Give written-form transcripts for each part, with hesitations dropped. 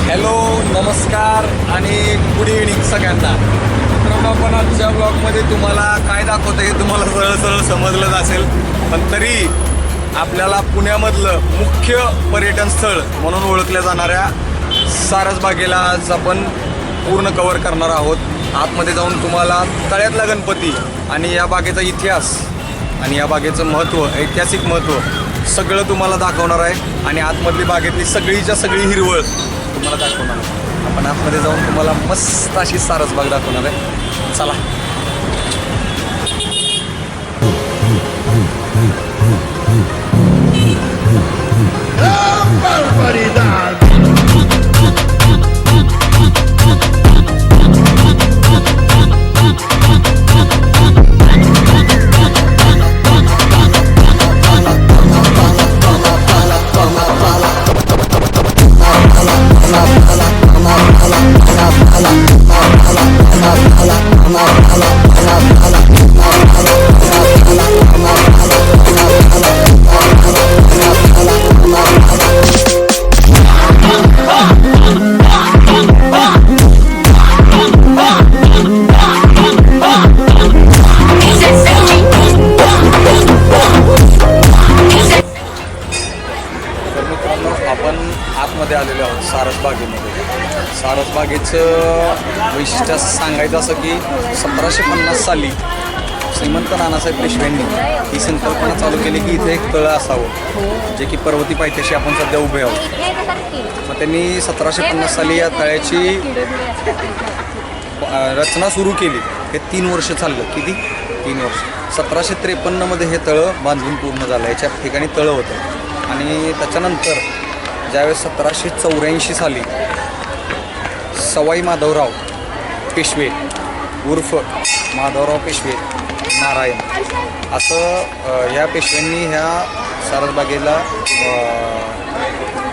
Hello, नमस्कार आणि good evening सगळ्यांना. मित्रांनो, आपण आजच्या ब्लॉगमध्ये तुम्हाला काय दाखवतं हे तुम्हाला सरळ सरळ समजलंच असेल, पण तरी आपल्याला पुण्यामधलं मुख्य पर्यटन स्थळ म्हणून ओळखल्या जाणाऱ्या सारसबागेला आज आपण पूर्ण कव्हर करणार आहोत. आतमध्ये जाऊन तुम्हाला तळ्यातला गणपती आणि या बागेचा इतिहास आणि या बागेचं महत्त्व, ऐतिहासिक महत्त्व सगळं तुम्हाला दाखवणार आहे. आणि आतमधली बागेतली सगळीच्या सगळी हिरवळ तुम्हाला दाखवणार आहे. आपण आतमध्ये जाऊन तुम्हाला मस्त अशी सारसबाग दाखवणार आहे. चला. आपण आतमध्ये आलेलो आहोत सारसबागेमध्ये. सारसबागेचं वैशिष्ट्य असं सांगायचं असं की 1750 साली श्रीमंत नानासाहेब पेशव्यांनी ही संकल्पना चालू केली की इथे एक तळं असावं, जे की पर्वती पायथ्याशी आपण सध्या उभे आहोत. मग त्यांनी 1750 साली या तळ्याची रचना सुरू केली. हे 3 वर्ष चाललं. किती? 3 वर्ष. 1753मध्ये हे तळं बांधून पूर्ण झालं. याच्या ठिकाणी तळं होतं. आणि त्याच्यानंतर ज्यावेळेस 1784 साली सवाई माधवराव पेशवे उर्फ माधवराव पेशवे नारायण असं ह्या पेशव्यांनी ह्या सारसबागेला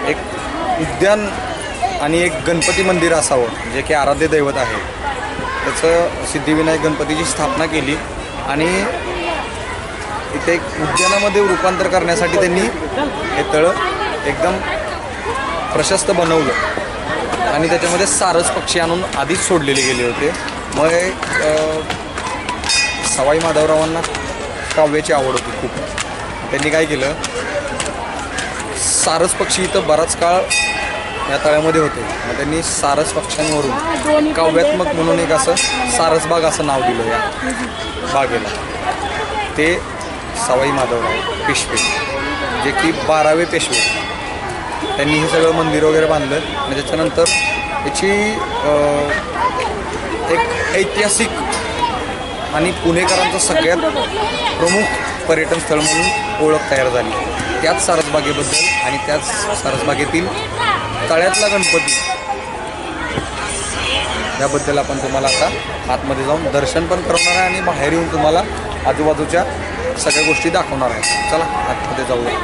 एक उद्यान आणि एक गणपती मंदिर असावं, जे की आराध्य दैवत आहे. त्याचं सिद्धिविनायक गणपतीची स्थापना केली आणि इथे एक उद्यानामध्ये रूपांतर करण्यासाठी त्यांनी हे तळं एकदम प्रशस्त बनवलं आणि त्याच्यामध्ये सारस पक्षी आणून आधीच सोडलेले गेले होते. मग सवाई माधवरावांना काव्याची आवड होती खूप. त्यांनी काय केलं, सारस पक्षी इथं बराच काळ या तळ्यामध्ये होते. मग त्यांनी सारस पक्ष्यांवरून काव्यात्मक म्हणून एक असं सारसबाग असं नाव दिलं या बागेला. ते सवाई माधवराव पेशवे, जे की 12वे पेशवे, त्यांनी हे सगळं मंदिर वगैरे बांधलं. आणि त्याच्यानंतर याची एक ऐतिहासिक आणि पुणेकरांचं सगळ्यात प्रमुख पर्यटन स्थळ म्हणून ओळख तयार झाली. त्याच सारसबागेबद्दल आणि त्याच सारसबागेतील तळ्यातला गणपती याबद्दल आपण तुम्हाला आता आतमध्ये जाऊन दर्शन पण करवणार आहे आणि बाहेर येऊन तुम्हाला आजूबाजूच्या सगळ्या गोष्टी दाखवणार आहे. चला आतमध्ये जाऊया.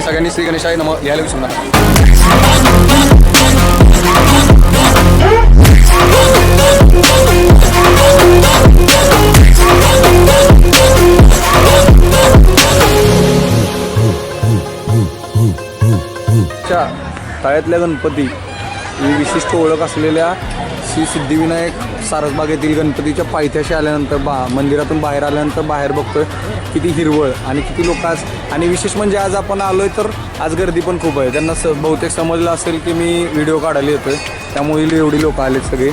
सगळ्यांनी श्री गणेशाय नमः लिहायला विसरू नका. तळ्यातल्या गणपती ही विशिष्ट ओळख असलेल्या श्री सिद्धिविनायक सारसबागेतील गणपतीच्या पायथ्याशी आल्यानंतर मंदिरातून बाहेर आल्यानंतर बाहेर बघतोय किती हिरवळ आणि किती लोक आज. आणि विशेष म्हणजे आज आपण आलोय तर आज गर्दी पण खूप आहे. त्यांना बहुतेक समजलं असेल की मी व्हिडिओ काढायला येतोय, त्यामुळे एवढी लोक आलेत सगळे.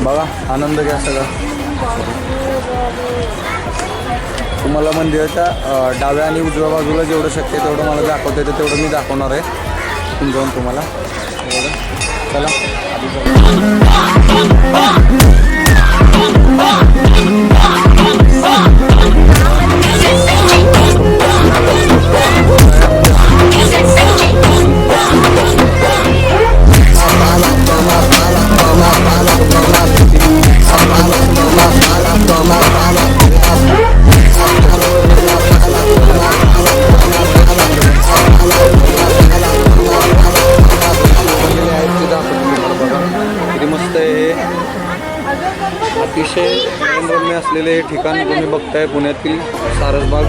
बघा, आनंद घ्या सगळा. तुम्हाला मंदिराच्या डाव्या आणि उजव्या बाजूला जेवढं शक्य तेवढं मला दाखवता येतं तेवढं मी दाखवणार आहे. तिथून जाऊन तुम्हाला चला आधी अतिशय नयनरम्य असलेले हे ठिकाण तुम्ही बघताय पुण्यातील सारसबाग.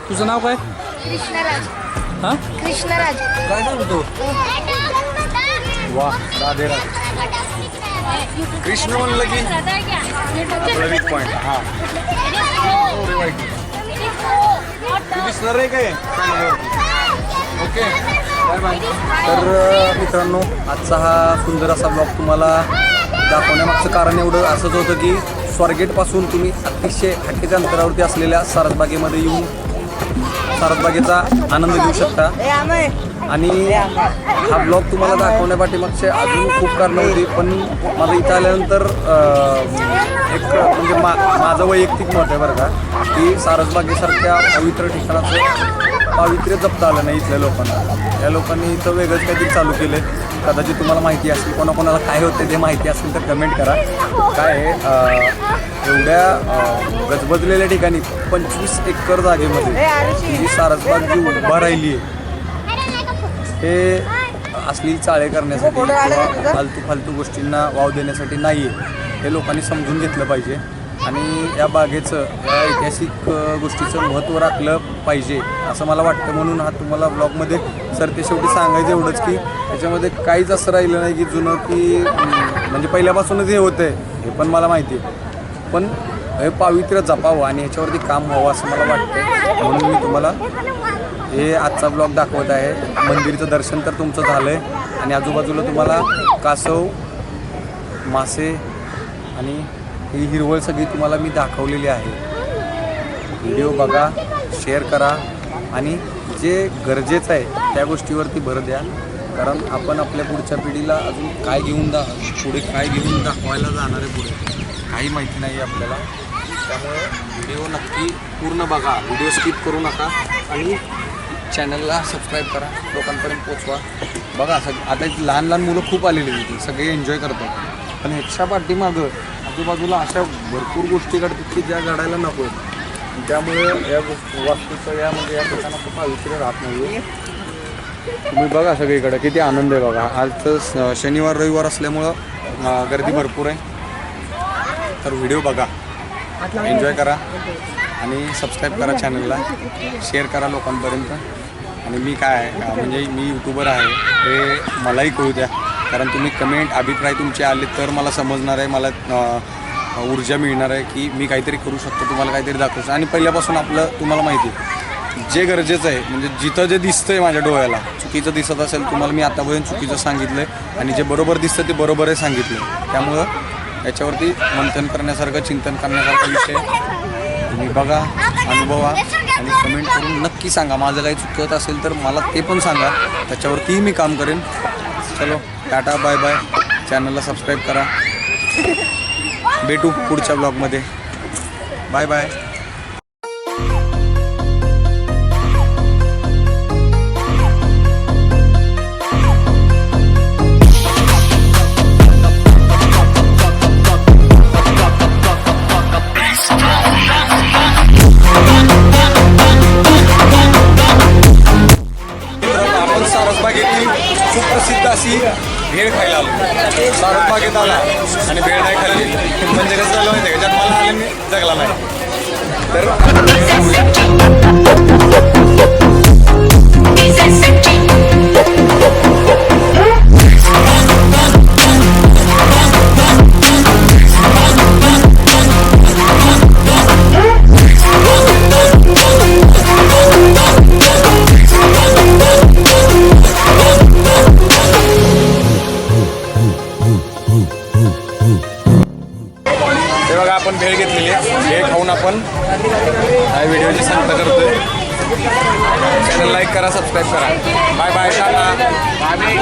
तुझं नाव काय? कृष्णराज. हा कृष्णराज. काय नाव तू? वा राधे राधे. कृष्ण म्हणलं की वीक पॉइंट. हा तू दिसणार आहे काय? Okay bye bye. तर मित्रांनो, आजचा हा सुंदर असा ब्लॉग तुम्हाला दाखवण्यामागचं कारण एवढं असंच होतं की स्वारगेटपासून तुम्ही अतिशय हाकेच्या अंतरावरती असलेल्या सारसबागेमध्ये येऊन सारसबागेचा आनंद घेऊ शकता. आणि हा ब्लॉग तुम्हाला दाखवण्यापाठीमागचे अजून खूप कारणं होती, पण माझं इथं आल्यानंतर एक म्हणजे माझं वैयक्तिक मत आहे बरं का, की सारसबागेसारख्या पवित्र ठिकाणाचं पावित्र्य जपता आलं नाही इथल्या लोकांना. या लोकांनी इथं वेगळंच काहीतरी चालू केलं आहे. कदाचित तुम्हाला माहिती असेल, कोणाकोणाला काय होतं ते माहिती असेल तर कमेंट करा. काय आहे, एवढ्या गजबजलेल्या ठिकाणी 25 एकर जागेमध्ये जी सारसबाग जी उभा राहिली आहे, हे असली चाळे करण्यासाठी किंवा फालतू गोष्टींना वाव देण्यासाठी नाही आहे. हे लोकांनी समजून घेतलं पाहिजे आणि या बागेचं, या ऐतिहासिक गोष्टीचं महत्त्व राखलं पाहिजे असं मला वाटतं. म्हणून हा तुम्हाला ब्लॉगमध्ये सरते शेवटी सांगायचं एवढंच की त्याच्यामध्ये काहीच असं राहिलं नाही की जुनं, की म्हणजे पहिल्यापासूनच हे होतं आहे हे पण मला माहिती आहे, पण हे पावित्र्य जपावं आणि ह्याच्यावरती काम व्हावं असं मला वाटतं. म्हणून मी तुम्हाला हे आजचा ब्लॉग दाखवत आहे. मंदिरचं दर्शन तर तुमचं झालं आहे आणि आजूबाजूला तुम्हाला कासव, मासे आणि ही हिरवळ सगळी तुम्हाला मी दाखवलेली आहे. व्हिडिओ बघा, शेअर करा आणि जे गरजेचं आहे त्या गोष्टीवरती भर द्या, कारण आपण आपल्या पुढच्या पिढीला अजून काय पुढे काय घेऊन दाखवायला जाणार आहे पुढे काही माहिती नाही आपल्याला. त्यामुळे व्हिडिओ नक्की पूर्ण बघा, व्हिडिओ स्किप करू नका आणि चॅनलला सबस्क्राईब करा, लोकांपर्यंत पोचवा. बघा आता लहान लहान मुलं खूप आलेली होती, सगळे एन्जॉय करतात, पण ह्याच्या पाठीमागं आजूबाजूला अशा भरपूर गोष्टी घडतात की ज्या घडायला नको. त्यामुळे या वास्तूचं या ठिकाणाचं पावित्र्य राहत नाही. तुम्ही बघा सगळीकडे किती आनंद आहे बघा. आज तर शनिवार रविवार असल्यामुळं गर्दी भरपूर आहे. तर व्हिडिओ बघा, एन्जॉय करा आणि सबस्क्राईब करा चॅनलला, शेअर करा लोकांपर्यंत. आणि मी काय म्हणजे मी यूट्यूबर आहे हे मलाही कळू द्या, कारण तुम्ही कमेंट अभिप्राय तुमचे आले तर मला समजणार आहे, मला ऊर्जा मिळणार आहे की मी काहीतरी करू शकतो, तुम्हाला काहीतरी दाखवायचं. आणि पहिल्यापासून आपलं तुम्हाला माहिती आहे जे गरजेचं आहे, म्हणजे जिथं जे दिसतं आहे माझ्या डोळ्याला चुकीचं दिसत असेल तुम्हाला मी आतापर्यंत चुकीचं सांगितलं आहे आणि जे बरोबर दिसतं ते बरोबर आहे सांगितलं. त्यामुळं याच्यावरती मंथन करण्यासारखं, चिंतन करण्यासारखा विषय तुम्ही बघा, अनुभवा आणि कमेंट करून नक्की सांगा. माझं काही चुकत असेल तर मला ते पण सांगा, त्याच्यावरतीही मी काम करेन. चलो टाटा बाय बाय. चॅनलला सबस्क्राईब करा. भेटू पुढच्या ब्लॉगमध्ये. Bye bye. सारसबागेतील सुप्रसिद्ध अशी भेळ खायला आलो. सारसबागेत आला आणि भेळ नाही खाल्ली म्हणजे कसं झालं माहिती आहे का, जन्माला आले मी जगला नाही. तर करा, सबस्क्राईब करा. Bye bye, Tata.